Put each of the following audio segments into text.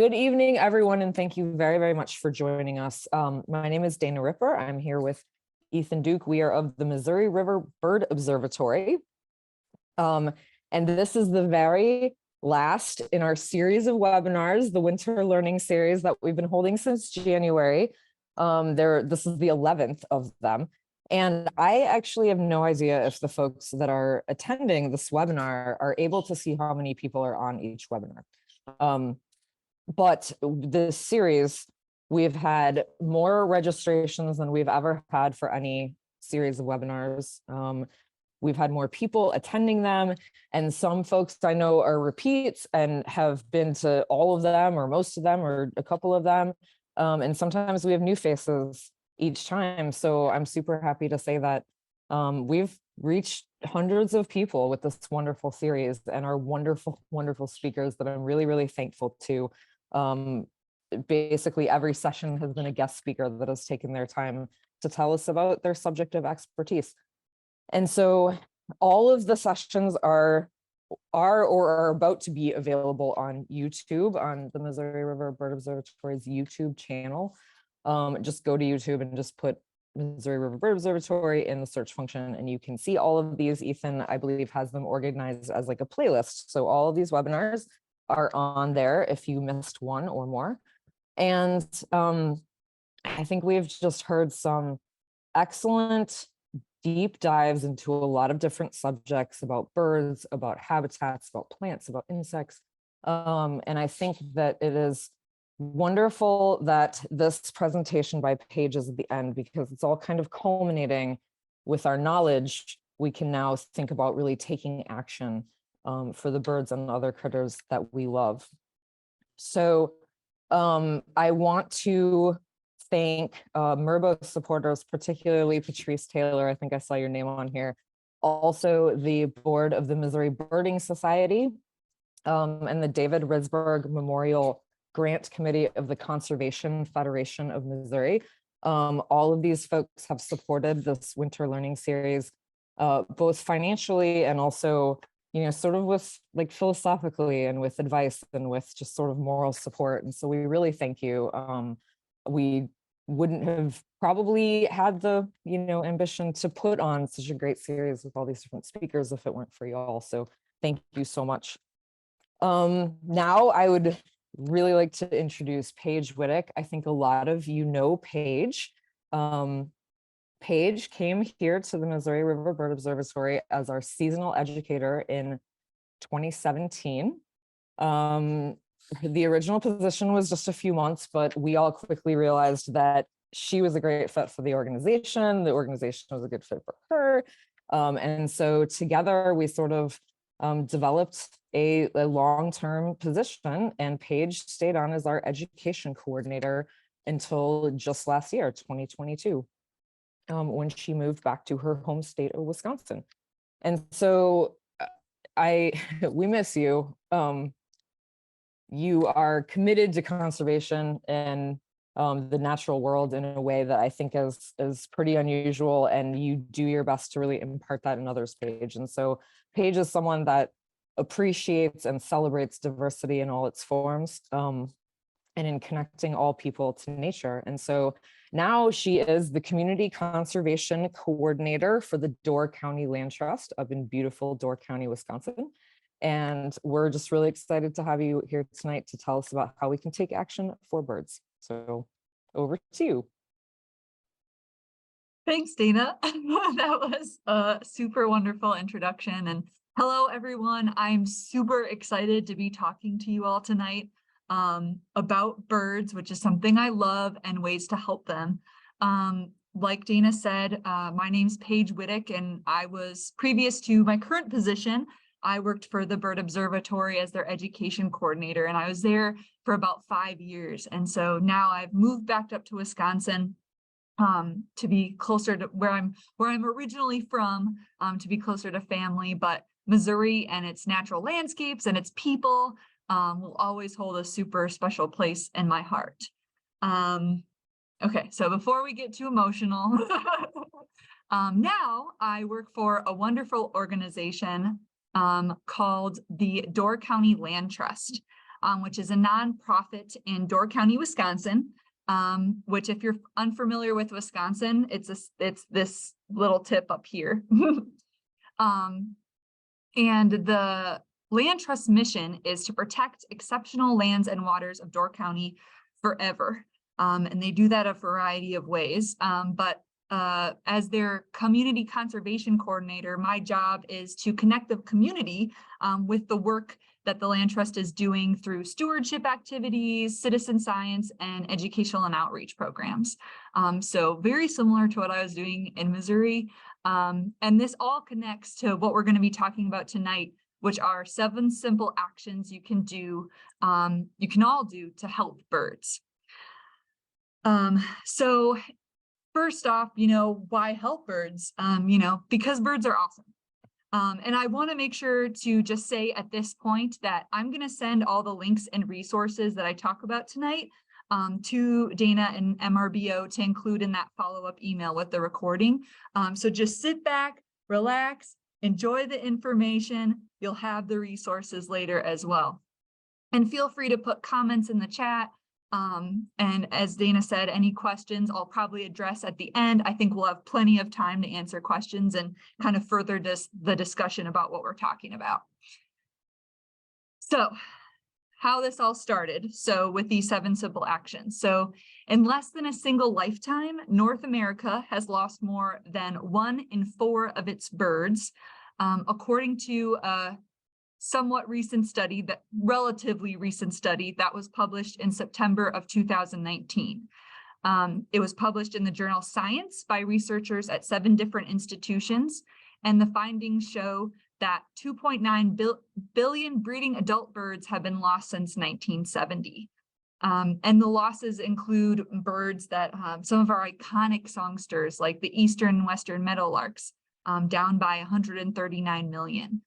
Good evening, everyone, and thank you very, very much for joining us. My name is Dana Ripper. I'm here with Ethan Duke. We are of the Missouri River Bird Observatory. And this is the very last in our series of webinars, the winter learning series that we've been holding since January. This is the 11th of them. And I actually have no idea if the folks that are attending this webinar are able to see how many people are on each webinar. But this series, we've had more registrations than we've ever had for any series of webinars. We've had more people attending them, and some folks I know are repeats and have been to all of them or most of them or a couple of them. And sometimes we have new faces each time. So I'm super happy to say that we've reached hundreds of people with this wonderful series and our wonderful, wonderful speakers that I'm really, really thankful to. Basically, every session has been a guest speaker that has taken their time to tell us about their subject of expertise. And so all of the sessions are about to be available on YouTube, on the Missouri River Bird Observatory's YouTube channel. Just go to YouTube and just put Missouri River Bird Observatory in the search function, and you can see all of these. Ethan, I believe, has them organized as like a playlist. So all of these webinars are on there if you missed one or more. And I think we've just heard some excellent deep dives into a lot of different subjects about birds, about habitats, about plants, about insects. And I think that it is wonderful that this presentation by Paige is at the end, because it's all kind of culminating with our knowledge. We can now think about really taking action for the birds and other critters that we love. So I want to thank MRBO supporters, particularly Patrice Taylor. I think I saw your name on here. Also the board of the Missouri Birding Society and the David Risberg Memorial Grant Committee of the Conservation Federation of Missouri. All of these folks have supported this winter learning series, both financially and also, you know, sort of with like philosophically and with advice and with just sort of moral support. And so we really thank you. We wouldn't have probably had the, you know, ambition to put on such a great series with all these different speakers if it weren't for you all. So thank you so much. Now I would really like to introduce Paige Witek. I think a lot of you know Paige. Paige came here to the Missouri River Bird Observatory as our seasonal educator in 2017. The original position was just a few months, but we all quickly realized that she was a great fit for the organization was a good fit for her. And so together we sort of developed a long-term position, and Paige stayed on as our education coordinator until just last year, 2022, when she moved back to her home state of Wisconsin. And so we miss you. You are committed to conservation and the natural world in a way that I think is pretty unusual, and you do your best to really impart that in others, Paige. And so Paige is someone that appreciates and celebrates diversity in all its forms, and in connecting all people to nature. And so now she is the Community Conservation Coordinator for the Door County Land Trust up in beautiful Door County, Wisconsin. And we're just really excited to have you here tonight to tell us about how we can take action for birds. So over to you. Thanks, Dana. That was a super wonderful introduction. And hello, everyone. I'm super excited to be talking to you all tonight about birds, which is something I love, and ways to help them. Like Dana said, my name's Paige Witek, and I was, previous to my current position, I worked for the Bird Observatory as their education coordinator, and I was there for about 5 years. And so now I've moved back up to Wisconsin to be closer to where I'm originally from, to be closer to family. But Missouri and its natural landscapes and its people will always hold a super special place in my heart. Okay, so before we get too emotional, now I work for a wonderful organization called the Door County Land Trust. which is a nonprofit in Door County, Wisconsin. Which, if you're unfamiliar with Wisconsin, it's this little tip up here. And the Land Trust mission is to protect exceptional lands and waters of Door County forever. And they do that a variety of ways. But as their community conservation coordinator, my job is to connect the community with the work that the Land Trust is doing through stewardship activities, citizen science, and educational and outreach programs. So very similar to what I was doing in Missouri. And this all connects to what we're going to be talking about tonight, which are 7 simple actions you can do, you can all do to help birds. So first off, why help birds? Because birds are awesome. And I want to make sure to just say at this point that I'm going to send all the links and resources that I talk about tonight to Dana and MRBO to include in that follow-up email with the recording. So just sit back, relax, enjoy the information. You'll have the resources later as well. And feel free to put comments in the chat. And as Dana said, any questions I'll probably address at the end. I think we'll have plenty of time to answer questions and kind of further the discussion about what we're talking about. So how this all started. So with these 7 simple actions. So in less than a single lifetime, North America has lost more than 1 in 4 of its birds, according to a somewhat recent study, that relatively recent study that was published in September of 2019. It was published in the journal Science by researchers at 7 different institutions, and the findings show that 2.9 billion breeding adult birds have been lost since 1970. And the losses include birds that some of our iconic songsters, like the eastern and western meadowlarks, down by 139 million.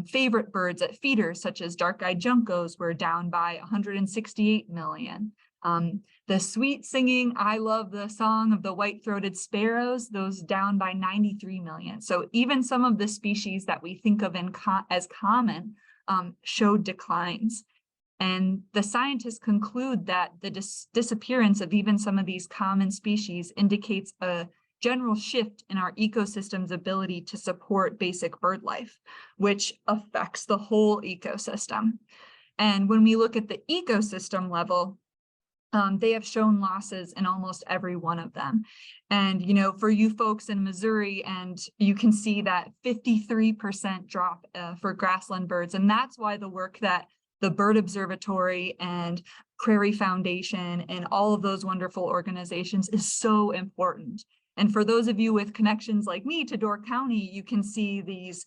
Favorite birds at feeders, such as dark-eyed juncos, were down by 168 million. The sweet singing, I love the song of the white-throated sparrows, those down by 93 million. So even some of the species that we think of as common showed declines. And the scientists conclude that the disappearance of even some of these common species indicates a general shift in our ecosystem's ability to support basic bird life, which affects the whole ecosystem. And when we look at the ecosystem level, they have shown losses in almost every one of them. And, for you folks in Missouri, and you can see that 53% drop for grassland birds. And that's why the work that the Bird Observatory and Prairie Foundation and all of those wonderful organizations is so important. And for those of you with connections like me to Door County, you can see these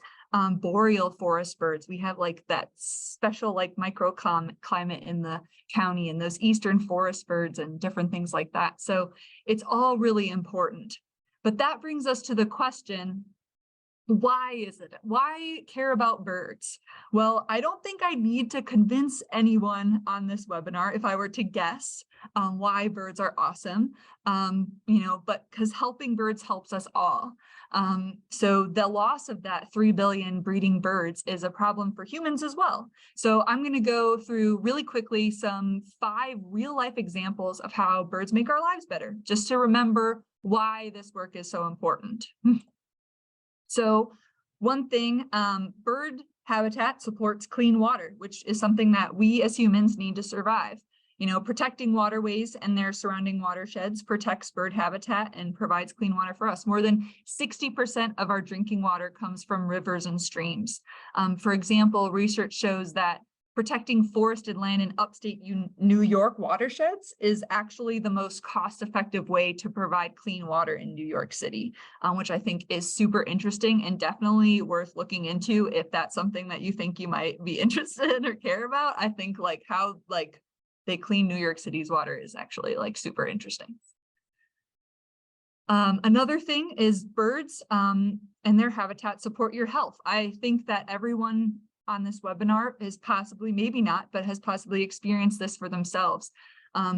boreal forest birds. We have like that special microclimate in the county, and those eastern forest birds and different things like that. So it's all really important. But that brings us to the question, why is it? Why care about birds? Well, I don't think I need to convince anyone on this webinar if I were to guess why birds are awesome, but because helping birds helps us all. So the loss of that 3 billion breeding birds is a problem for humans as well. So I'm going to go through really quickly some 5 real life examples of how birds make our lives better, just to remember why this work is so important. So one thing, bird habitat supports clean water, which is something that we as humans need to survive. Protecting waterways and their surrounding watersheds protects bird habitat and provides clean water for us. More than 60% of our drinking water comes from rivers and streams. For example, research shows that protecting forested land in upstate New York watersheds is actually the most cost-effective way to provide clean water in New York City, which I think is super interesting and definitely worth looking into if that's something that you think you might be interested in or care about. I think how they clean New York City's water is actually super interesting. Another thing is birds and their habitat support your health. I think that everyone on this webinar is possibly, maybe not, but has possibly experienced this for themselves.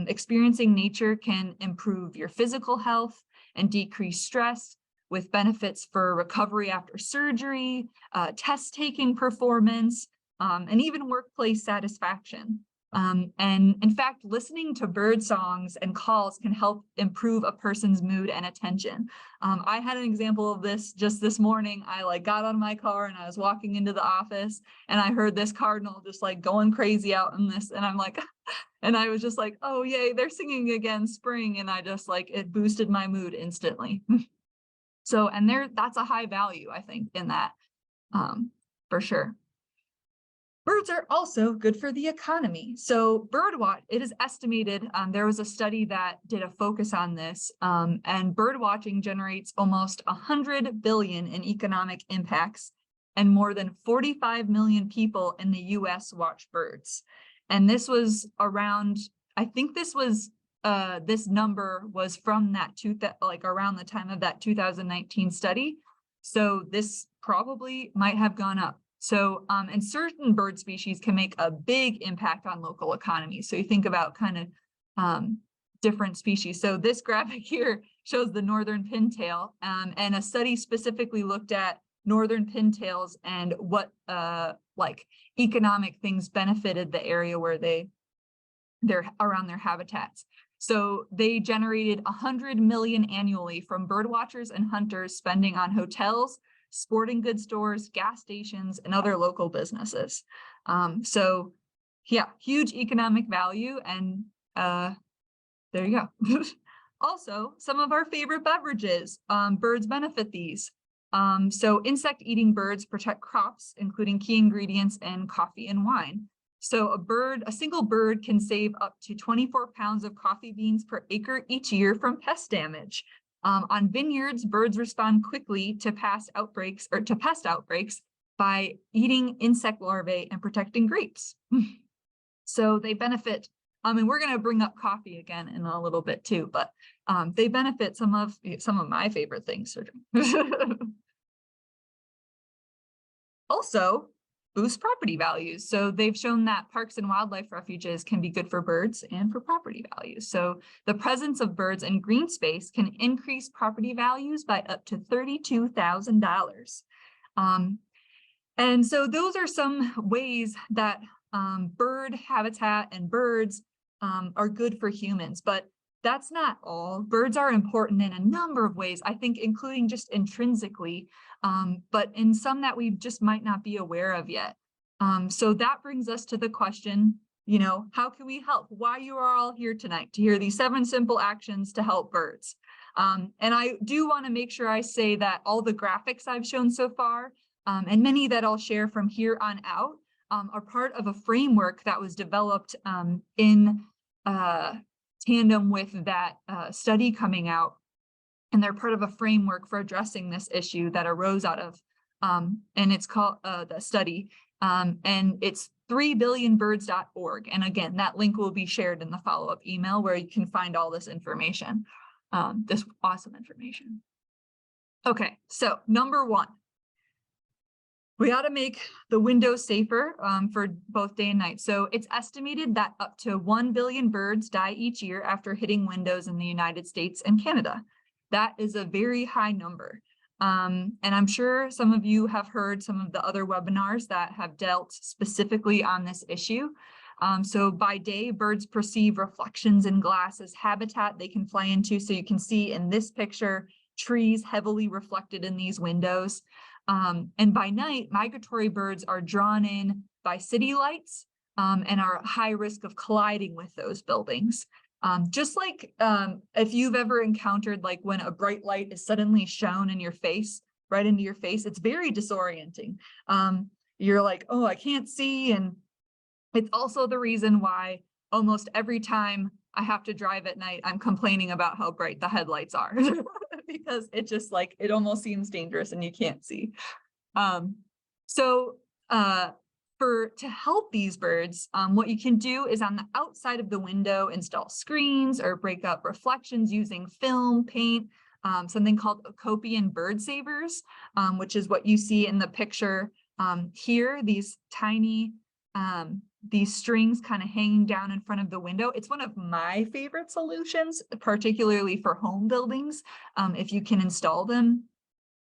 Experiencing nature can improve your physical health and decrease stress, with benefits for recovery after surgery, test-taking performance, and even workplace satisfaction. And in fact, listening to bird songs and calls can help improve a person's mood and attention. I had an example of this just this morning. I got out of my car and I was walking into the office and I heard this cardinal just going crazy out in this, and I'm like, and I was just like, oh yay, they're singing again spring, and I just it boosted my mood instantly. So, and that's a high value, I think, in that, for sure. Birds are also good for the economy. So birdwatch, it is estimated, there was a study that did a focus on this, and bird watching generates almost 100 billion in economic impacts, and more than 45 million people in the US watch birds. And this was around, I think this was, this number was from that around the time of that 2019 study. So this probably might have gone up. So, and certain bird species can make a big impact on local economies. So you think about kind of different species. So this graphic here shows the northern pintail, and a study specifically looked at northern pintails and what economic things benefited the area where they're around their habitats. So they generated 100 million annually from bird watchers and hunters spending on hotels, sporting goods stores, gas stations, and other local businesses. So yeah, huge economic value, and there you go. Also, some of our favorite beverages, birds benefit these. So insect-eating birds protect crops, including key ingredients in coffee and wine. So a single bird can save up to 24 pounds of coffee beans per acre each year from pest damage. On vineyards, birds respond quickly to pest outbreaks by eating insect larvae and protecting grapes. So they benefit, and we're going to bring up coffee again in a little bit too, but they benefit some of my favorite things. Also, boost property values. So they've shown that parks and wildlife refuges can be good for birds and for property values. So the presence of birds in green space can increase property values by up to $32,000. And so those are some ways that bird habitat and birds are good for humans, but that's not all. Birds are important in a number of ways, I think, including just intrinsically, but in some that we just might not be aware of yet. So that brings us to the question, how can we help? Why you are all here tonight, to hear these 7 simple actions to help birds. And I do want to make sure I say that all the graphics I've shown so far, and many that I'll share from here on out, are part of a framework that was developed in tandem with that study coming out, and they're part of a framework for addressing this issue that arose out of, and it's called the study, and it's 3billionbirds.org. And again, that link will be shared in the follow-up email where you can find all this information, this awesome information. Okay, so number 1. We ought to make the windows safer for both day and night. So it's estimated that up to 1 billion birds die each year after hitting windows in the United States and Canada. That is a very high number. And I'm sure some of you have heard some of the other webinars that have dealt specifically on this issue. So by day, birds perceive reflections in glass as habitat they can fly into. So you can see in this picture, trees heavily reflected in these windows. And by night, migratory birds are drawn in by city lights and are at high risk of colliding with those buildings. Just like if you've ever encountered when a bright light is suddenly shown in your face, right into your face, it's very disorienting. You're like, oh, I can't see. And it's also the reason why almost every time I have to drive at night, I'm complaining about how bright the headlights are because it just it almost seems dangerous and you can't see. To help these birds, what you can do is on the outside of the window, install screens or break up reflections using film, paint, something called Ocopian bird savers, which is what you see in the picture here, these tiny these strings kind of hanging down in front of the window. It's one of my favorite solutions, particularly for home buildings, if you can install them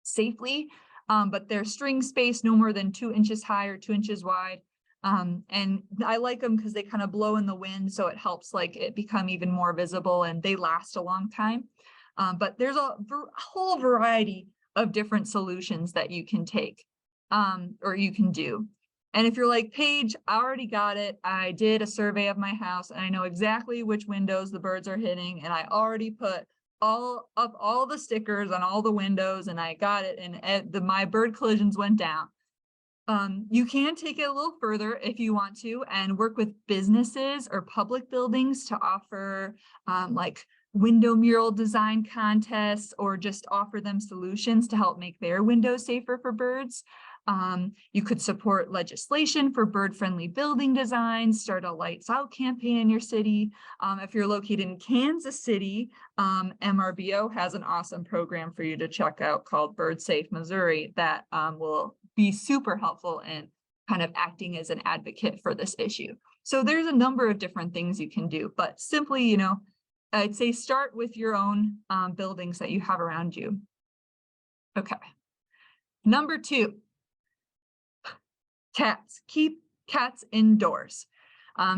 safely. But they're string spaced no more than 2 inches high or 2 inches wide. And I like them because they kind of blow in the wind, so it helps like it become even more visible, and they last a long time. But there's a whole variety of different solutions that you can take or you can do. And if you're like, Paige, I already got it. I did a survey of my house and I know exactly which windows the birds are hitting, and I already put all the stickers on all the windows and I got it, and my bird collisions went down. You can take it a little further if you want to and work with businesses or public buildings to offer like window mural design contests, or just offer them solutions to help make their windows safer for birds. You could support legislation for bird-friendly building designs, start a lights out campaign in your city. If you're located in Kansas City, MRBO has an awesome program for you to check out called Bird Safe Missouri that will be super helpful in kind of acting as an advocate for this issue. So there's a number of different things you can do, but simply, you know, I'd say start with your own buildings that you have around you. Okay. Number 2, cats. Keep cats indoors.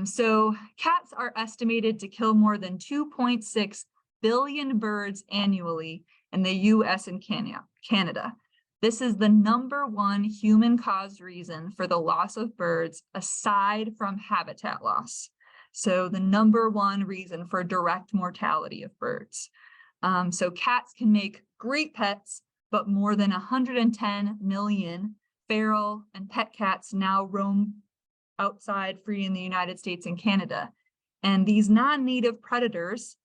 So cats are estimated to kill more than 2.6 billion birds annually in the US and Canada. This is the #1 human-caused reason for the loss of birds aside from habitat loss. So the #1 reason for direct mortality of birds. So cats can make great pets, but more than 110 million feral and pet cats now roam outside free in the United States and Canada. And these non-native predators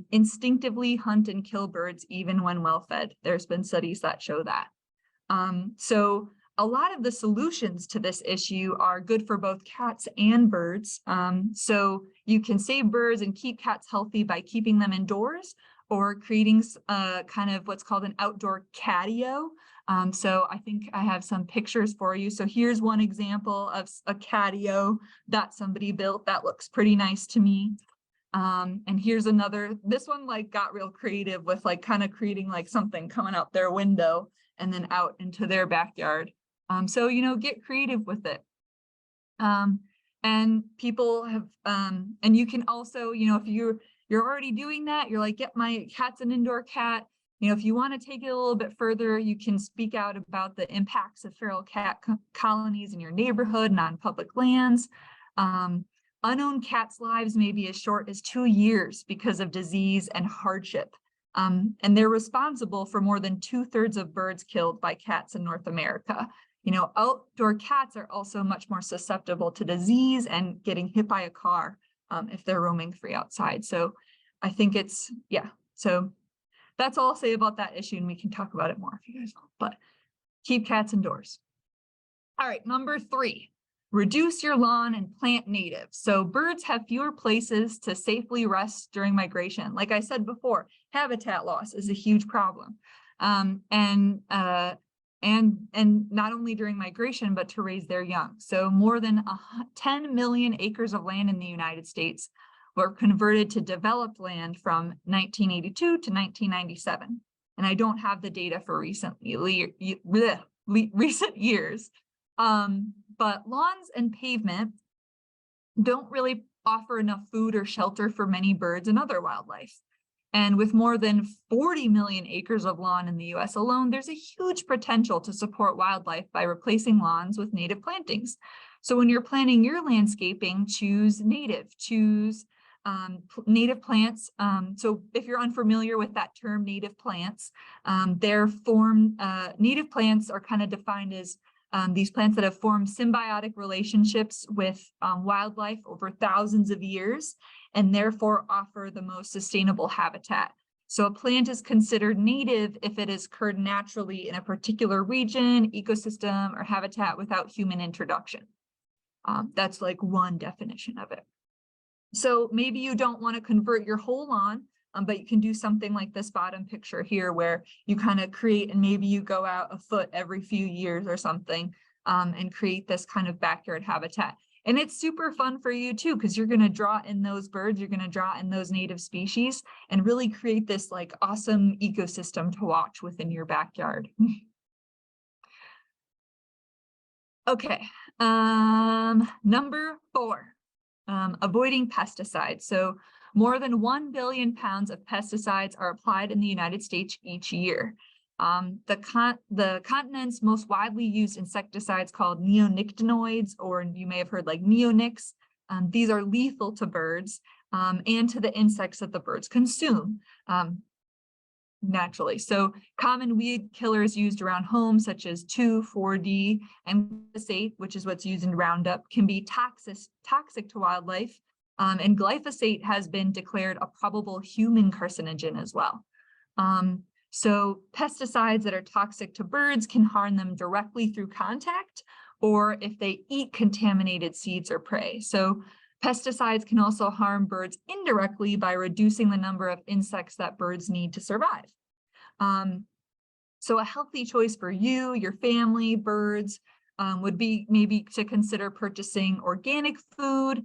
instinctively hunt and kill birds even when well-fed. There's been studies that show that. So a lot of the solutions to this issue are good for both cats and birds. So you can save birds and keep cats healthy by keeping them indoors, or creating kind of what's called an outdoor catio. So I think I have some pictures for you. So here's one example of a catio that somebody built that looks pretty nice to me. And here's another, this one like got real creative with like kind of creating like something coming out their window and then out into their backyard. So, you know, get creative with it. And people have, and you can also, you know, if you're already doing that, you're like, yep, my cat's an indoor cat. You know, if you want to take it a little bit further, you can speak out about the impacts of feral cat colonies in your neighborhood and on public lands. Unowned cats' lives may be as short as 2 years because of disease and hardship. And they're responsible for more than 2/3 of birds killed by cats in North America. You know, outdoor cats are also much more susceptible to disease and getting hit by a car if they're roaming free outside. So I think it's, yeah, so that's all I'll say about that issue, and we can talk about it more if you guys want, but keep cats indoors. All right, number 3, reduce your lawn and plant native. So birds have fewer places to safely rest during migration. Like I said before, habitat loss is a huge problem. And not only during migration, but to raise their young. So more than 10 million acres of land in the United States were converted to developed land from 1982 to 1997. And I don't have the data for recent years. But lawns and pavement don't really offer enough food or shelter for many birds and other wildlife. And with more than 40 million acres of lawn in the US alone, there's a huge potential to support wildlife by replacing lawns with native plantings. So when you're planning your landscaping, choose native plants. So if you're unfamiliar with that term, native plants, native plants are kind of defined as these plants that have formed symbiotic relationships with wildlife over thousands of years, and therefore offer the most sustainable habitat. So a plant is considered native if it has occurred naturally in a particular region, ecosystem, or habitat without human introduction. That's like one definition of it. So maybe you don't want to convert your whole lawn, but you can do something like this bottom picture here, where you kind of create, and maybe you go out a foot every few years or something, and create this kind of backyard habitat. And it's super fun for you too, because you're going to draw in those birds, you're going to draw in those native species, and really create this like awesome ecosystem to watch within your backyard. Okay, Number 4, avoiding pesticides. So more than 1 billion pounds of pesticides are applied in the United States each year. The continent's most widely used insecticides called neonicotinoids, or you may have heard like neonics. These are lethal to birds and to the insects that the birds consume naturally. So common weed killers used around homes, such as 2,4-D and glyphosate, which is what's used in Roundup, can be toxic to wildlife. And glyphosate has been declared a probable human carcinogen as well. So pesticides that are toxic to birds can harm them directly through contact, or if they eat contaminated seeds or prey. So pesticides can also harm birds indirectly by reducing the number of insects that birds need to survive. So a healthy choice for you, your family, birds, would be maybe to consider purchasing organic food.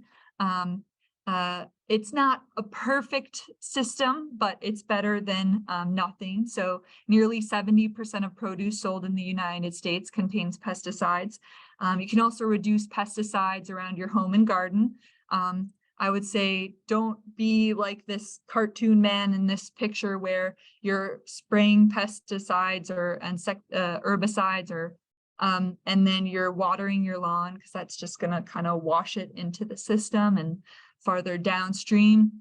It's not a perfect system, but it's better than nothing. So nearly 70% of produce sold in the United States contains pesticides. You can also reduce pesticides around your home and garden. I would say don't be like this cartoon man in this picture where you're spraying pesticides or herbicides or and then you're watering your lawn, because that's just going to kind of wash it into the system and farther downstream,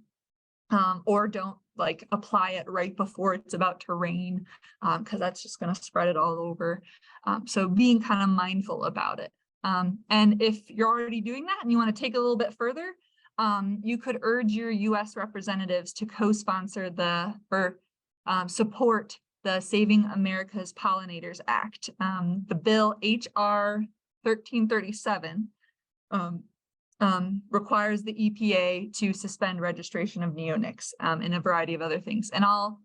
or don't like apply it right before it's about to rain, because that's just going to spread it all over. So being kind of mindful about it. And if you're already doing that and you want to take it a little bit further, you could urge your U.S. representatives to co-sponsor support the Saving America's Pollinators Act. The bill H.R. 1337 requires the EPA to suspend registration of neonics and a variety of other things. And I'll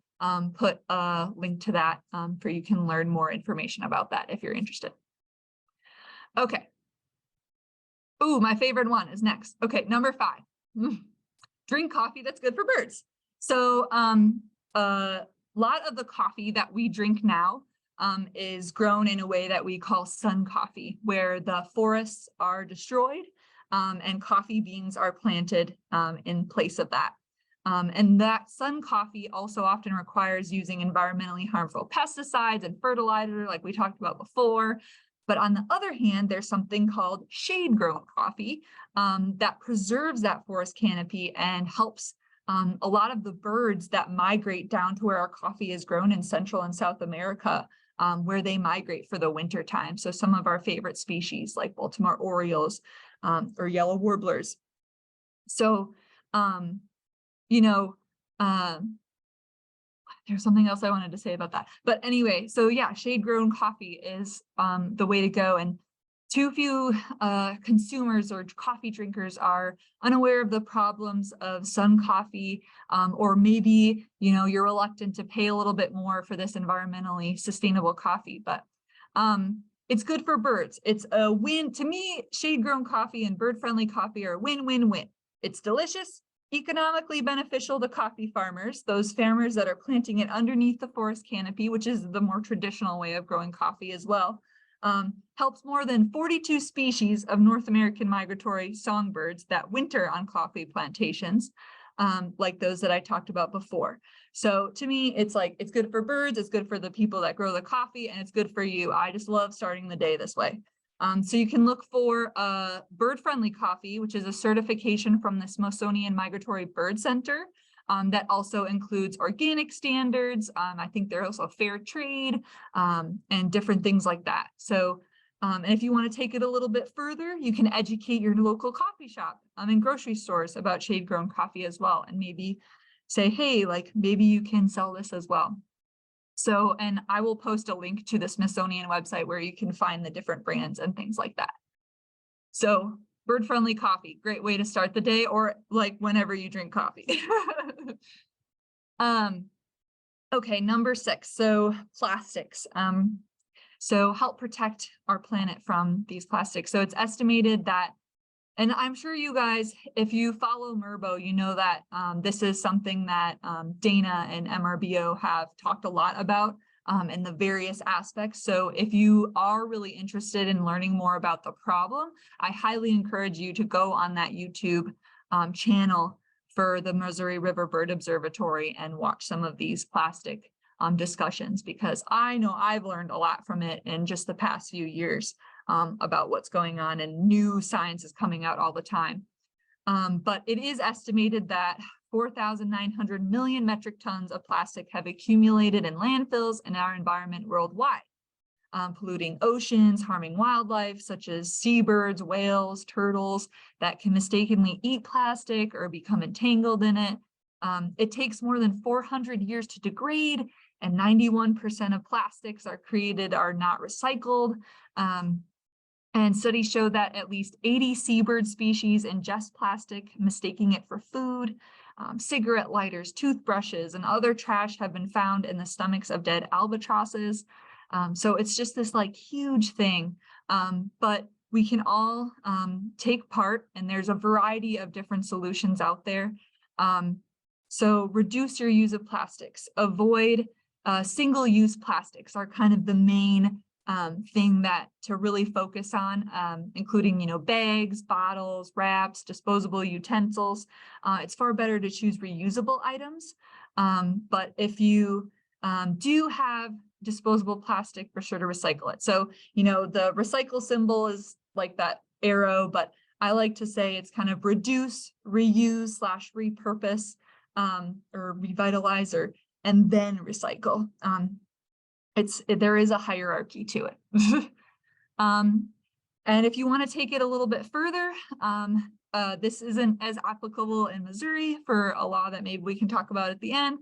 put a link to that for you can learn more information about that if you're interested. Okay. Ooh, my favorite one is next. Okay, number 5. Drink coffee that's good for birds. So a lot of the coffee that we drink now is grown in a way that we call sun coffee, where the forests are destroyed and coffee beans are planted in place of that. And that sun coffee also often requires using environmentally harmful pesticides and fertilizer, like we talked about before. But on the other hand, there's something called shade-grown coffee that preserves that forest canopy and helps a lot of the birds that migrate down to where our coffee is grown in Central and South America, where they migrate for the winter time. So some of our favorite species like Baltimore orioles or yellow warblers. So, there's something else I wanted to say about that. But anyway, so yeah, shade-grown coffee is the way to go. And too few consumers or coffee drinkers are unaware of the problems of sun coffee, or maybe, you're reluctant to pay a little bit more for this environmentally sustainable coffee. But it's good for birds. It's a win. To me, shade-grown coffee and bird-friendly coffee are a win-win-win. It's delicious, economically beneficial to coffee farmers, those farmers that are planting it underneath the forest canopy, which is the more traditional way of growing coffee as well. Helps more than 42 species of North American migratory songbirds that winter on coffee plantations, like those that I talked about before. So to me, it's good for birds, it's good for the people that grow the coffee, and it's good for you. I just love starting the day this way. So you can look for bird-friendly coffee, which is a certification from the Smithsonian Migratory Bird Center that also includes organic standards. I think they're also fair trade and different things like that. So, and if you want to take it a little bit further, you can educate your local coffee shop and grocery stores about shade-grown coffee as well, and maybe say, hey, maybe you can sell this as well. So, and I will post a link to the Smithsonian website where you can find the different brands and things like that. So bird-friendly coffee, great way to start the day, or whenever you drink coffee. Okay, number 6, so plastics. So help protect our planet from these plastics. So it's estimated that, and I'm sure you guys, if you follow MRBO, you know that this is something that Dana and MRBO have talked a lot about and the various aspects. So if you are really interested in learning more about the problem, I highly encourage you to go on that YouTube channel for the Missouri River Bird Observatory and watch some of these plastic discussions, because I know I've learned a lot from it in just the past few years about what's going on, and new science is coming out all the time. But it is estimated that 4,900 million metric tons of plastic have accumulated in landfills in our environment worldwide, polluting oceans, harming wildlife such as seabirds, whales, turtles that can mistakenly eat plastic or become entangled in it. It takes more than 400 years to degrade, and 91% of plastics are not recycled. And studies show that at least 80 seabird species ingest plastic, mistaking it for food. Cigarette lighters, toothbrushes, and other trash have been found in the stomachs of dead albatrosses. So it's just this like huge thing, but we can all take part, and there's a variety of different solutions out there. So reduce your use of plastics, avoid single-use plastics are kind of the main thing that to really focus on, including, bags, bottles, wraps, disposable utensils. It's far better to choose reusable items. But if you do have disposable plastic, be sure to recycle it. So, the recycle symbol is like that arrow, but I like to say it's kind of reduce, reuse / repurpose, or revitalize, and then recycle. There is a hierarchy to it. And if you want to take it a little bit further, this isn't as applicable in Missouri for a law that maybe we can talk about at the end,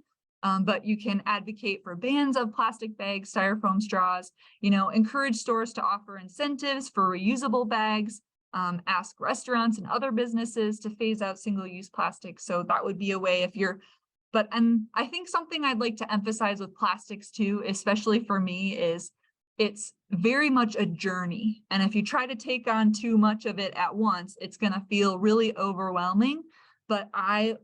but you can advocate for bans of plastic bags, styrofoam straws, encourage stores to offer incentives for reusable bags, ask restaurants and other businesses to phase out single-use plastic. So that would be a way and I think something I'd like to emphasize with plastics too, especially for me, is it's very much a journey. And if you try to take on too much of it at once, it's going to feel really overwhelming. But I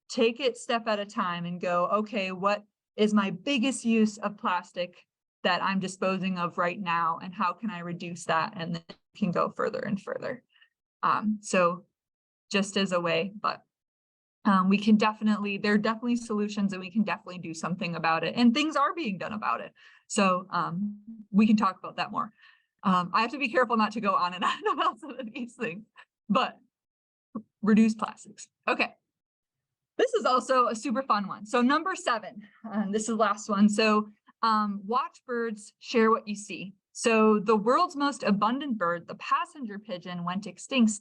take it step at a time and go, okay, what is my biggest use of plastic that I'm disposing of right now? And how can I reduce that? And then can go further and further. So just as a way, but there are definitely solutions, and we can definitely do something about it, and things are being done about it. So we can talk about that more. I have to be careful not to go on and on about some of these things, but reduce plastics. Okay. This is also a super fun one. So number 7, this is the last one. So watch birds, share what you see. So the world's most abundant bird, the passenger pigeon, went extinct.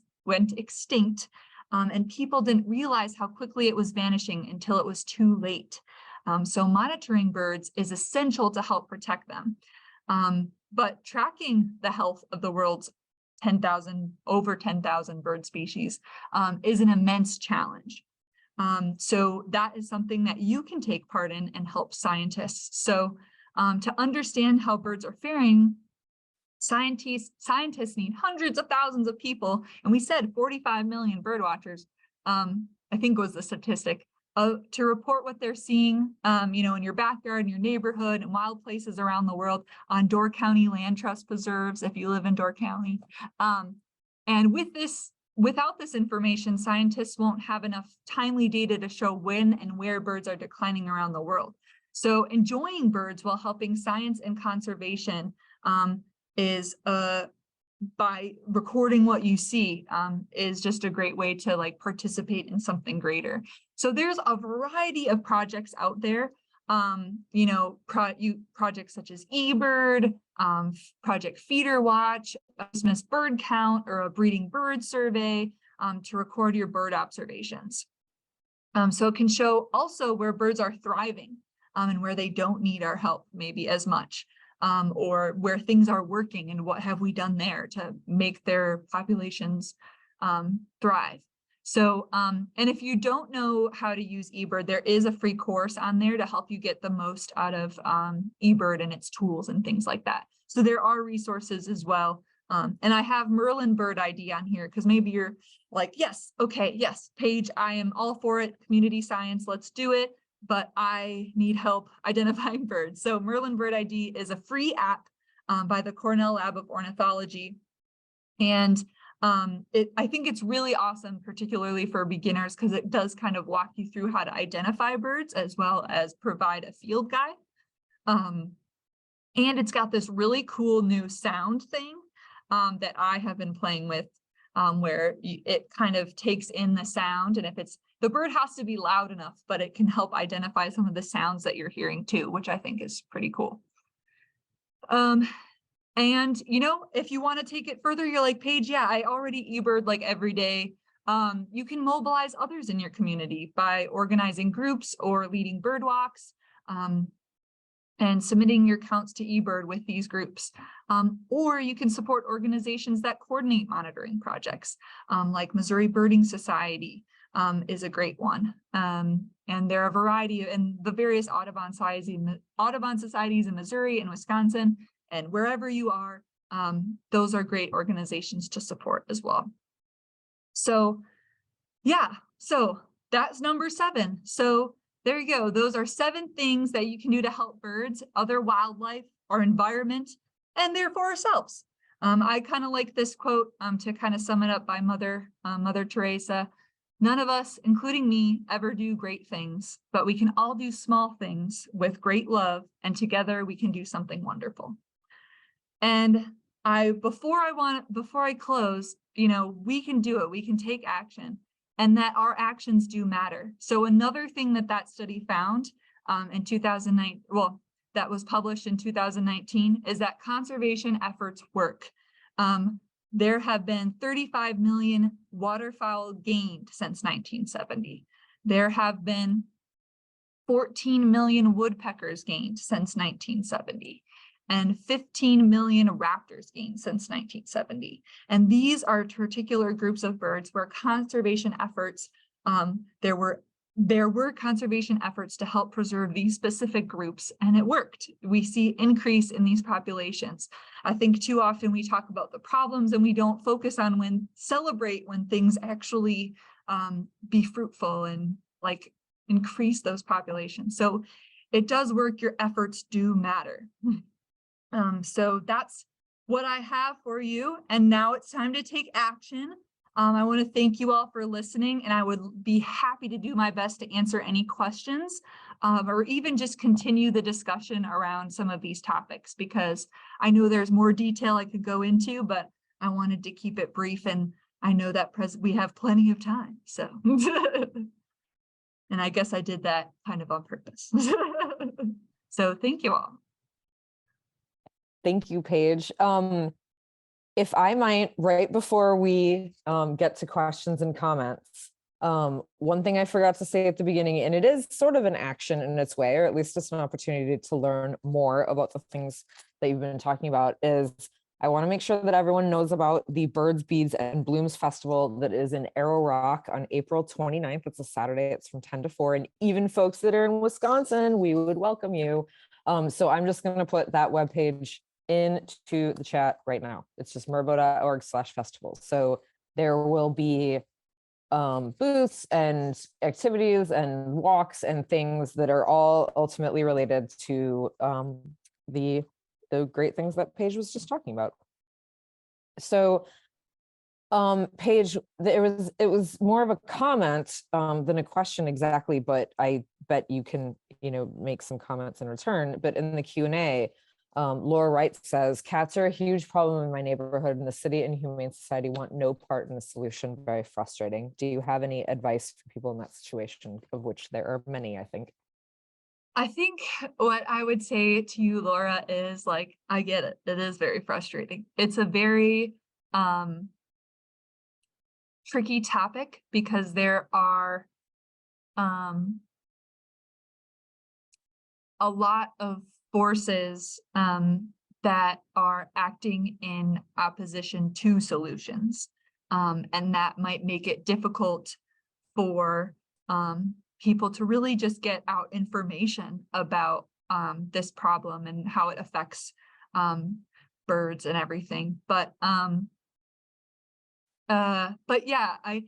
And people didn't realize how quickly it was vanishing until it was too late. So monitoring birds is essential to help protect them. But tracking the health of the world's over 10,000 bird species is an immense challenge. So that is something that you can take part in and help scientists. So to understand how birds are faring, scientists need hundreds of thousands of people, and we said 45 million bird watchers, I think was the statistic, to report what they're seeing, in your backyard, in your neighborhood, and wild places around the world, on Door County Land Trust preserves, if you live in Door County. And without this information, scientists won't have enough timely data to show when and where birds are declining around the world. So enjoying birds while helping science and conservation is by recording what you see is just a great way to participate in something greater. So there's a variety of projects out there, projects such as eBird, Project Feeder Watch, a Christmas bird count, or a breeding bird survey to record your bird observations. So it can show also where birds are thriving and where they don't need our help maybe as much. Or where things are working and what have we done there to make their populations thrive. So, and if you don't know how to use eBird, there is a free course on there to help you get the most out of eBird and its tools and things like that. So there are resources as well. And I have Merlin Bird ID on here because maybe you're like, yes, okay, yes, Paige, I am all for it. Community science, let's do it. but I need help identifying birds. So Merlin Bird ID is a free app by the Cornell Lab of Ornithology. And I think it's really awesome, particularly for beginners, because it does kind of walk you through how to identify birds as well as provide a field guide. And it's got this really cool new sound thing that I have been playing with, where it kind of takes in the sound, and if the bird has to be loud enough, but it can help identify some of the sounds that you're hearing too, which I think is pretty cool. And if you want to take it further, you're like, Paige, yeah, I already eBird like every day. You can mobilize others in your community by organizing groups or leading bird walks. And submitting your counts to eBird with these groups. Or you can support organizations that coordinate monitoring projects, like Missouri Birding Society is a great one. And there are a variety and the various Audubon societies in Missouri and Wisconsin, and wherever you are, those are great organizations to support as well. So yeah, so that's number 7. So there you go. Those are 7 things that you can do to help birds, other wildlife, our environment, and therefore ourselves. I kind of like this quote to kind of sum it up by Mother Teresa. None of us, including me, ever do great things, but we can all do small things with great love, and together we can do something wonderful. And before I close, we can do it. We can take action. And that our actions do matter. So another thing that study found in 2009, well, that was published in 2019, is that conservation efforts work. There have been 35 million waterfowl gained since 1970. There have been 14 million woodpeckers gained since 1970. And 15 million raptors gained since 1970. And these are particular groups of birds where conservation efforts, there were conservation efforts to help preserve these specific groups, and it worked. We see increase in these populations. I think too often we talk about the problems and we don't focus on celebrate when things actually be fruitful and like increase those populations. So it does work, your efforts do matter. So that's what I have for you. And now it's time to take action. I want to thank you all for listening, and I would be happy to do my best to answer any questions or even just continue the discussion around some of these topics, because I know there's more detail I could go into, but I wanted to keep it brief, and I know that we have plenty of time. So, and I guess I did that kind of on purpose. So thank you all. Thank you, Paige. If I might, right before we get to questions and comments, one thing I forgot to say at the beginning, and it is sort of an action in its way, or at least it's an opportunity to learn more about the things that you've been talking about, is I want to make sure that everyone knows about the Birds, Beads, and Blooms Festival that is in Arrow Rock on April 29th. It's a Saturday. It's from 10 to 4. And even folks that are in Wisconsin, we would welcome you. So I'm just going to put that webpage into the chat right now. It's just MRBO.org/festival. So there will be booths and activities and walks and things that are all ultimately related to the great things that Paige was just talking about. So Paige, it was more of a comment than a question exactly, but I bet you can make some comments in return. But in the Q&A, Laura Wright says, cats are a huge problem in my neighborhood, and the city and Humane Society want no part in the solution. Very frustrating. Do you have any advice for people in that situation, of which there are many, I think? I think what I would say to you, Laura, is like, I get it. It is very frustrating. It's a very tricky topic because there are a lot of forces that are acting in opposition to solutions. And that might make it difficult for people to really just get out information about this problem and how it affects birds and everything. But yeah, I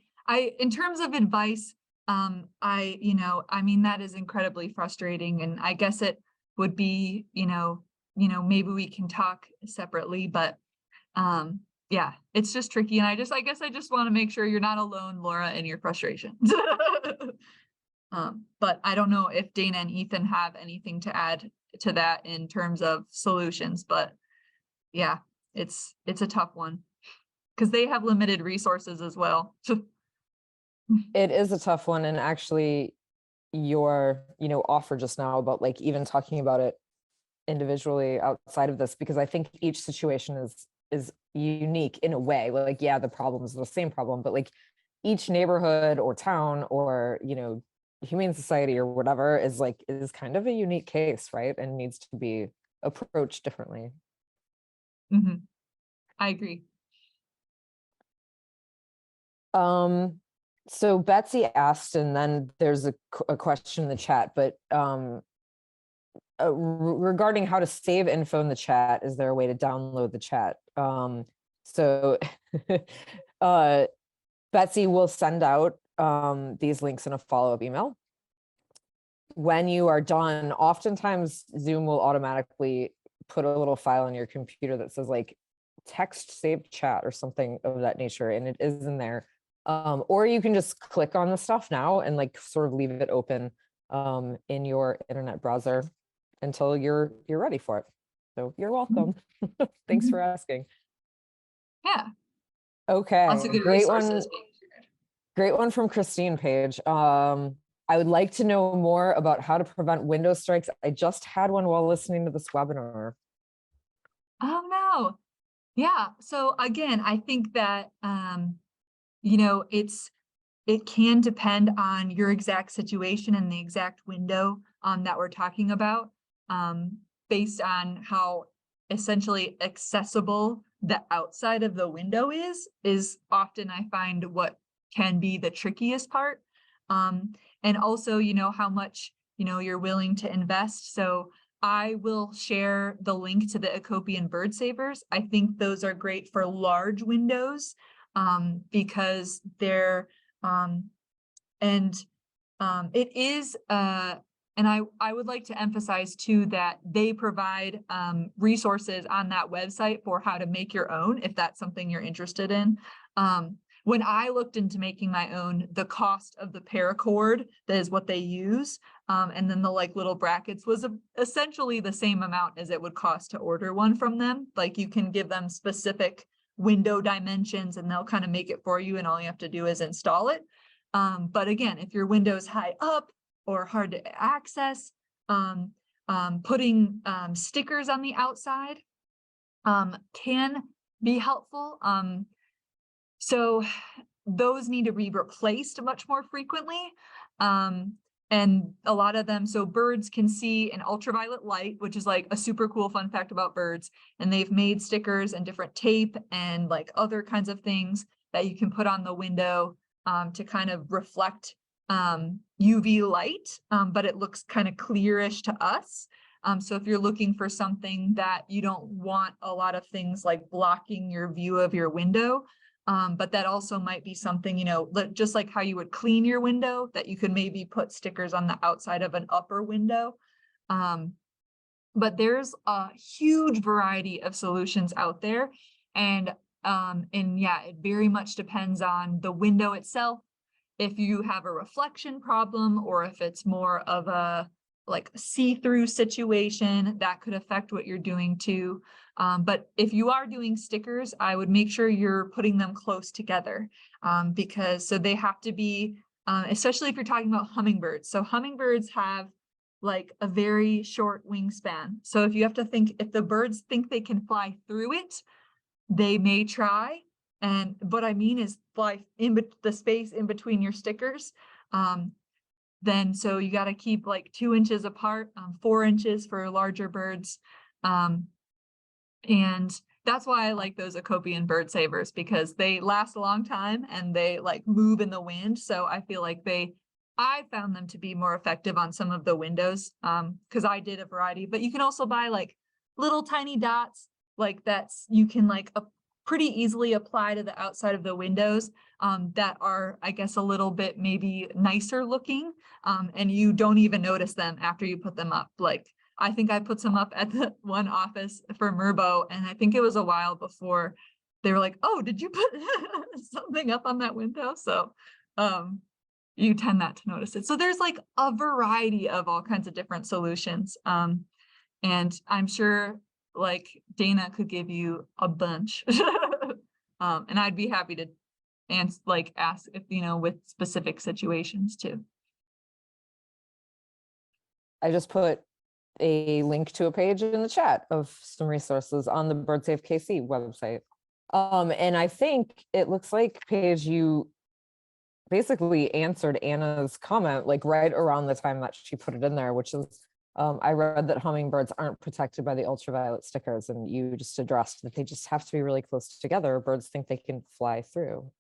in terms of advice, I mean, that is incredibly frustrating, and I guess it would be, maybe we can talk separately, but yeah, it's just tricky. And I guess I just want to make sure you're not alone, Laura, in your frustration. But I don't know if Dana and Ethan have anything to add to that in terms of solutions, but yeah, it's a tough one because they have limited resources as well. It is a tough one. And actually your, offer just now about like even talking about it individually outside of this, because I think each situation is unique in a way. Like, yeah, the problem is the same problem, but like each neighborhood or town or, humane society or whatever is kind of a unique case, right? And needs to be approached differently. Mhm. I agree. So Betsy asked, and then there's a question in the chat, but regarding how to save info in the chat, is there a way to download the chat? So Betsy will send out these links in a follow-up email. When you are done, oftentimes Zoom will automatically put a little file on your computer that says like text saved chat or something of that nature, and it is in there. Or you can just click on the stuff now and like sort of leave it open in your internet browser until you're ready for it. So you're welcome. Thanks for asking. Yeah. Okay, Lots of good great one. resources being shared. Great one from Christine Paige. I would like to know more about how to prevent window strikes. I just had one while listening to this webinar. Oh no. Yeah. So again, I think that it can depend on your exact situation and the exact window that we're talking about, based on how essentially accessible the outside of the window is often I find what can be the trickiest part. And also, how much, you're willing to invest. So I will share the link to the Acopian bird savers. I think those are great for large windows because they're it is and I would like to emphasize too that they provide resources on that website for how to make your own if that's something you're interested in. When I looked into making my own, the cost of the paracord, that is what they use, and then the like little brackets was essentially the same amount as it would cost to order one from them. Like you can give them specific window dimensions and they'll kind of make it for you and all you have to do is install it. But again, if your window is high up or hard to access, putting stickers on the outside can be helpful. So those need to be replaced much more frequently. And a lot of them, so birds can see an ultraviolet light, which is like a super cool fun fact about birds. And they've made stickers and different tape and like other kinds of things that you can put on the window to kind of reflect UV light, but it looks kind of clearish to us. So if you're looking for something that you don't want a lot of things like blocking your view of your window, but that also might be something, just like how you would clean your window, that you could maybe put stickers on the outside of an upper window. But there's a huge variety of solutions out there. And yeah, it very much depends on the window itself. If you have a reflection problem or if it's more of a like see-through situation, that could affect what you're doing too. But if you are doing stickers, I would make sure you're putting them close together because so they have to be, especially if you're talking about hummingbirds. So hummingbirds have like a very short wingspan. So if you have to think, if the birds think they can fly through it, they may try. And what I mean is fly in the space in between your stickers. Then so you got to keep like 2 inches apart, 4 inches for larger birds. And that's why I like those Acopian bird savers because they last a long time and they like move in the wind. So I feel like I found them to be more effective on some of the windows because I did a variety, but you can also buy like little tiny dots like you can like pretty easily apply to the outside of the windows that are, I guess, a little bit maybe nicer looking, and you don't even notice them after you put them up. Like, I think I put some up at the one office for MRBO, and I think it was a while before they were like, oh, did you put something up on that window? So you tend not to notice it. So there's like a variety of all kinds of different solutions. And I'm sure like Dana could give you a bunch. And I'd be happy to ask if, with specific situations too. I just put a link to a page in the chat of some resources on the BirdSafe KC website. And I think it looks like, Paige, you basically answered Anna's comment like right around the time that she put it in there, which is, I read that hummingbirds aren't protected by the ultraviolet stickers, and you just addressed that they just have to be really close together. Birds think they can fly through.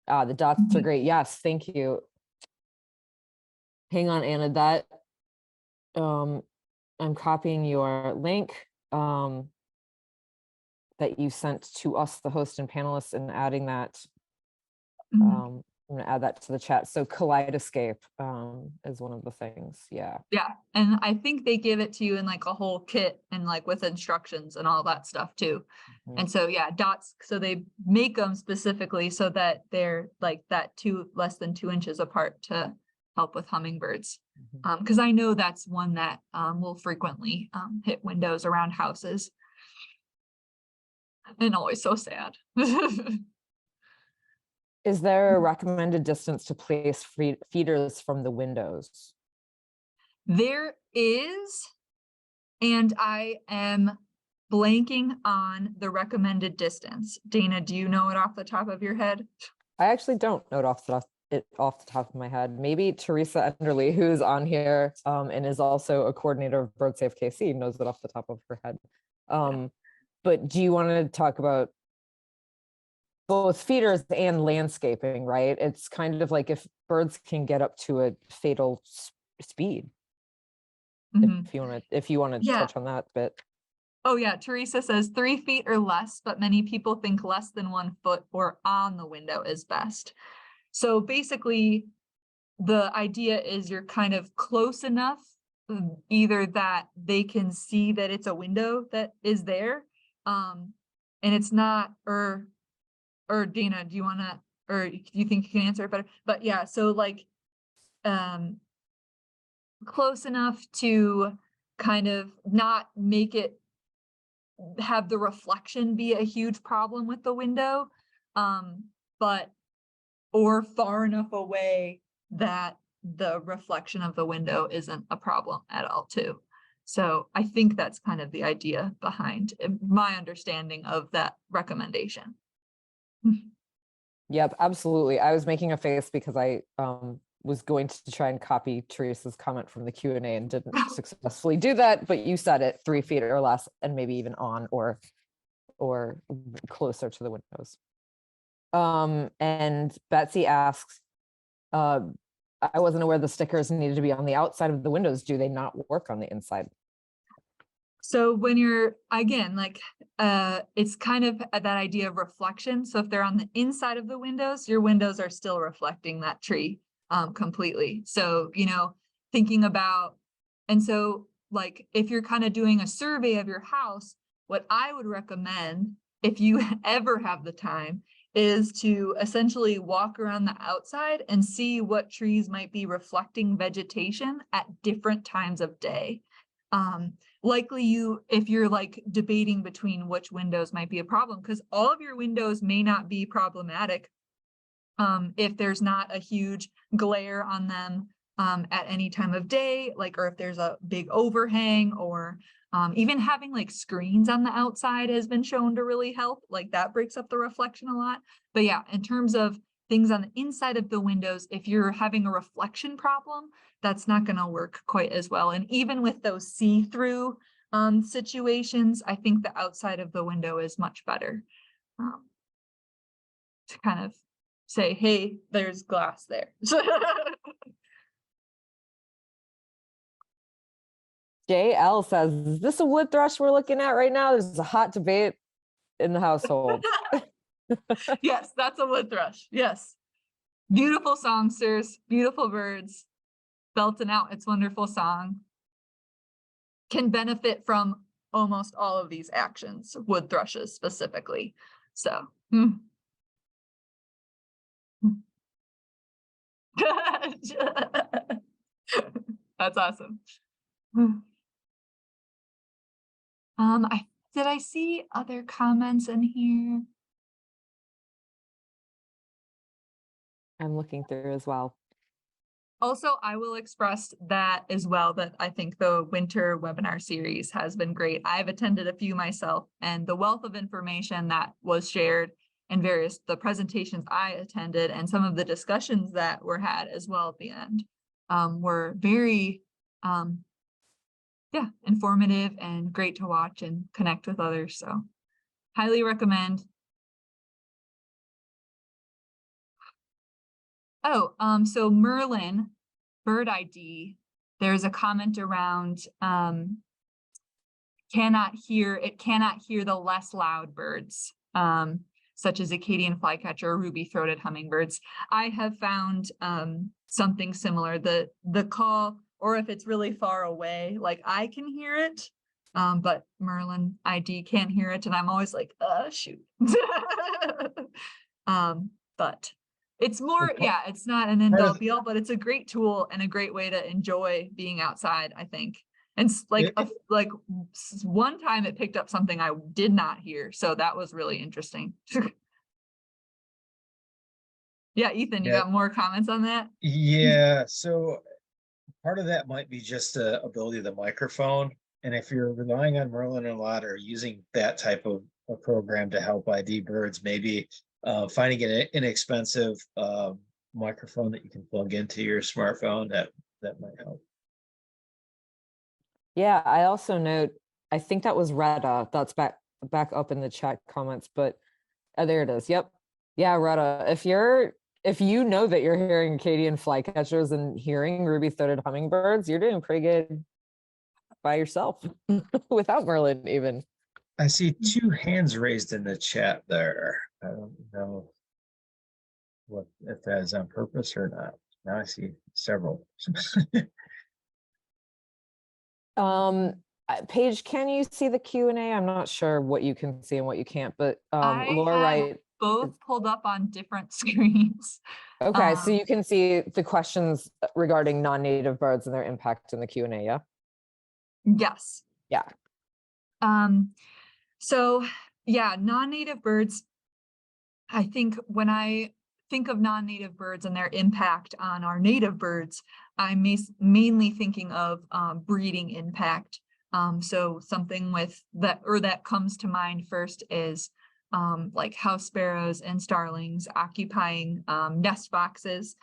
The dots are great. Yes, thank you. Hang on, Anna, that I'm copying your link that you sent to us, the host and panelists, and adding that. I'm going to add that to the chat. So Kaleidoscape is one of the things. Yeah. Yeah. And I think they give it to you in like a whole kit and like with instructions and all that stuff too. And so, yeah, dots. So they make them specifically so that they're like that less than 2 inches apart to help with hummingbirds. Because I know that's one that will frequently hit windows around houses. And always so sad. Is there a recommended distance to place feeders from the windows? There is, and I am blanking on the recommended distance. Dana, do you know it off the top of your head? I actually don't know it off the top of my head. Maybe Teresa Enderly, who's on here and is also a coordinator of BirdSafe KC, knows it off the top of her head. But do you want to talk about both feeders and landscaping, right? It's kind of like if birds can get up to a fatal speed. If you want to touch on that bit. Oh yeah, Teresa says 3 feet or less, but many people think less than 1 foot or on the window is best. So basically, the idea is you're kind of close enough, either that they can see that it's a window that is there, and it's not, or Dana, do you want to, or do you think you can answer it better? But yeah, so like close enough to kind of not make it have the reflection be a huge problem with the window, or far enough away that the reflection of the window isn't a problem at all too. So I think that's kind of the idea behind my understanding of that recommendation. Yep, absolutely. I was making a face because I was going to try and copy Teresa's comment from the Q&A and didn't successfully do that, but you said it, 3 feet or less, and maybe even on or closer to the windows. And Betsy asks, I wasn't aware the stickers needed to be on the outside of the windows. Do they not work on the inside? So when you're, again, like, it's kind of that idea of reflection. So if they're on the inside of the windows, your windows are still reflecting that tree completely. So, thinking about, and so like, if you're kind of doing a survey of your house, what I would recommend, if you ever have the time, is to essentially walk around the outside and see what trees might be reflecting vegetation at different times of day. Likely if you're like debating between which windows might be a problem, because all of your windows may not be problematic if there's not a huge glare on them at any time of day, like, or if there's a big overhang, or even having like screens on the outside has been shown to really help. Like that breaks up the reflection a lot. But yeah, in terms of things on the inside of the windows, if you're having a reflection problem, that's not going to work quite as well. And even with those see-through situations, I think the outside of the window is much better to kind of say, hey, there's glass there. JL says, is this a wood thrush we're looking at right now? There's a hot debate in the household. Yes, that's a wood thrush. Yes. Beautiful songsters, beautiful birds, belting out its wonderful song. Can benefit from almost all of these actions, wood thrushes specifically. So, that's awesome. Did I see other comments in here? I'm looking through as well. Also, I will express that as well, that I think the winter webinar series has been great. I've attended a few myself, and the wealth of information that was shared and the presentations I attended and some of the discussions that were had as well at the end were very, informative and great to watch and connect with others. So highly recommend. Oh, so Merlin bird ID, there's a comment around cannot hear the less loud birds, such as Acadian flycatcher or ruby-throated hummingbirds. I have found something similar, the call, or if it's really far away, like I can hear it, but Merlin ID can't hear it, and I'm always like, shoot. But it's more, it's not an end all be all, but it's a great tool and a great way to enjoy being outside, I think. And like one time it picked up something I did not hear, so that was really interesting. Yeah, Ethan, you got more comments on that? Yeah, so part of that might be just the ability of the microphone. And if you're relying on Merlin a lot or using that type of a program to help ID birds, maybe finding an inexpensive microphone that you can plug into your smartphone, that might help. Yeah, I also note, I think that was Retta, that's back up in the chat comments, but there it is. Yep. Yeah, Retta, if you know that you're hearing Acadian flycatchers and hearing ruby-throated hummingbirds, you're doing pretty good by yourself without Merlin even. I see 2 hands raised in the chat there. I don't know if that is on purpose or not. Now I see several. Paige, can you see the Q&A? I'm not sure what you can see and what you can't, but Laura have Wright both pulled up on different screens. Okay, so you can see the questions regarding non-native birds and their impact in the Q&A, yeah? Yes. Yeah. So yeah, non-native birds, I think when I think of non-native birds and their impact on our native birds, I'm mainly thinking of breeding impact. So something with that comes to mind first is like house sparrows and starlings occupying nest boxes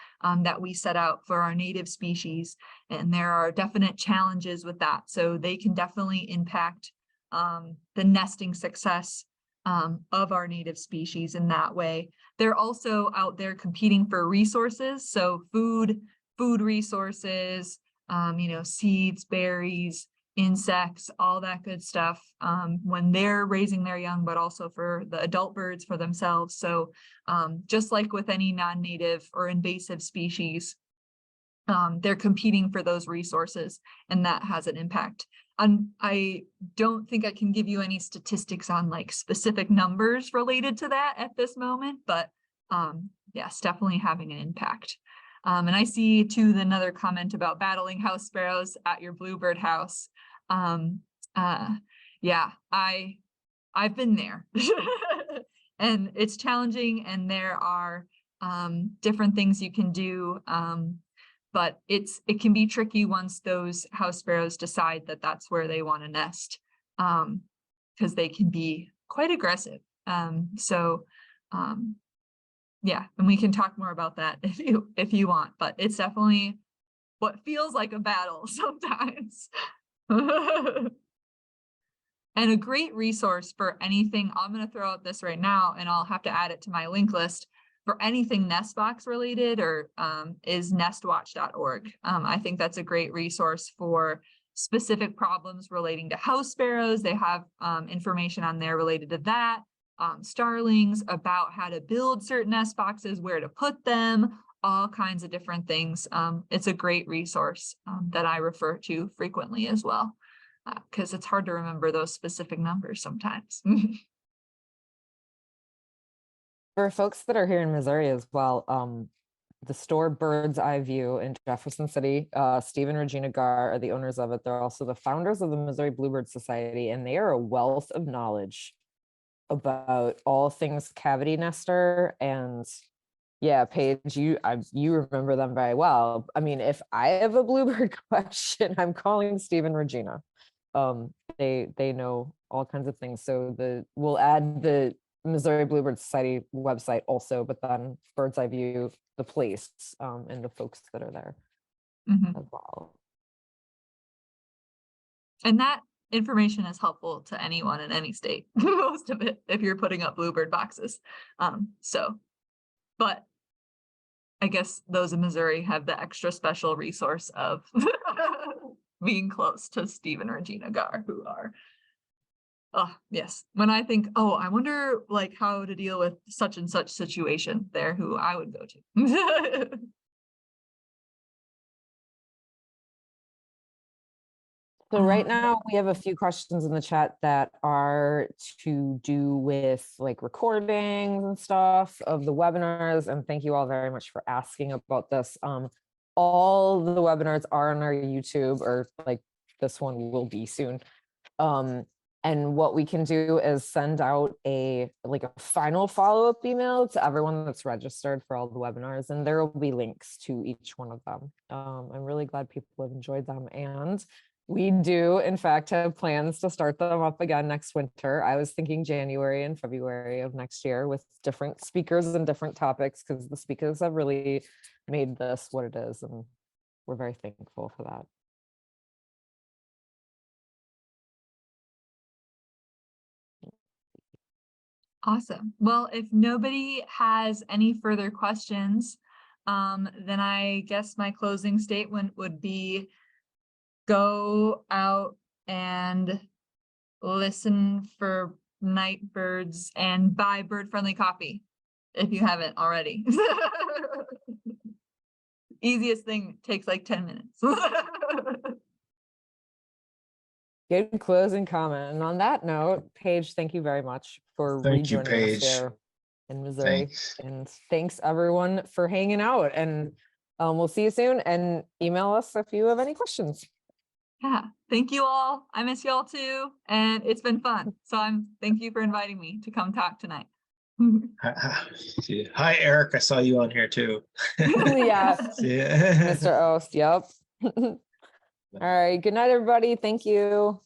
that we set out for our native species. And there are definite challenges with that. So they can definitely impact the nesting success of our native species in that way. They're also out there competing for resources. So food resources, seeds, berries, insects, all that good stuff when they're raising their young, but also for the adult birds for themselves. So just like with any non-native or invasive species, they're competing for those resources, and that has an impact. I don't think I can give you any statistics on like specific numbers related to that at this moment, but yes, definitely having an impact. And I see too another comment about battling house sparrows at your bluebird house. Yeah, I've been there and it's challenging, and there are different things you can do. But it can be tricky once those house sparrows decide that that's where they want to nest, because they can be quite aggressive. Yeah, and we can talk more about that if you want, but it's definitely what feels like a battle sometimes. And a great resource for anything, I'm going to throw out this right now, and I'll have to add it to my link list for anything nestbox related, or is nestwatch.org. I think that's a great resource for specific problems relating to house sparrows. They have information on there related to that, starlings, about how to build certain nest boxes, where to put them, all kinds of different things. It's a great resource that I refer to frequently as well, because it's hard to remember those specific numbers sometimes. For folks that are here in Missouri as well, the store Bird's Eye View in Jefferson City, Steve and Regina Gar are the owners of it. They're also the founders of the Missouri Bluebird Society, and they are a wealth of knowledge about all things cavity nester. And yeah, Paige, you remember them very well. I mean, if I have a bluebird question, I'm calling Steve and Regina. They know all kinds of things. So we'll add the Missouri Bluebird Society website also, but then Bird's Eye View, the place, and the folks that are there as well. And that information is helpful to anyone in any state, most of it, if you're putting up bluebird boxes. But I guess those in Missouri have the extra special resource of being close to Steve and Regina Gar, who are, oh yes, when I think, oh, I wonder like how to deal with such and such situation, they're who I would go to. So right now we have a few questions in the chat that are to do with like recordings and stuff of the webinars. And thank you all very much for asking about this. All the webinars are on our YouTube, or like this one will be soon. And what we can do is send out a final follow-up email to everyone that's registered for all the webinars, and there will be links to each one of them. I'm really glad people have enjoyed them, and we do in fact have plans to start them up again next winter. I was thinking January and February of next year with different speakers and different topics, because the speakers have really made this what it is, and we're very thankful for that. Awesome. Well, if nobody has any further questions, then I guess my closing statement would be go out and listen for night birds and buy bird-friendly coffee if you haven't already. Easiest thing, takes like 10 minutes. Good closing comment. And on that note, Paige, thank you very much for rejoining us here in Missouri. Thanks. And thanks everyone for hanging out. And we'll see you soon, and email us if you have any questions. Yeah, thank you all. I miss you all too. And it's been fun. So thank you for inviting me to come talk tonight. Hi, Eric. I saw you on here too. Yeah, Yeah. Mr. Ost. Yep. All right. Good night, everybody. Thank you.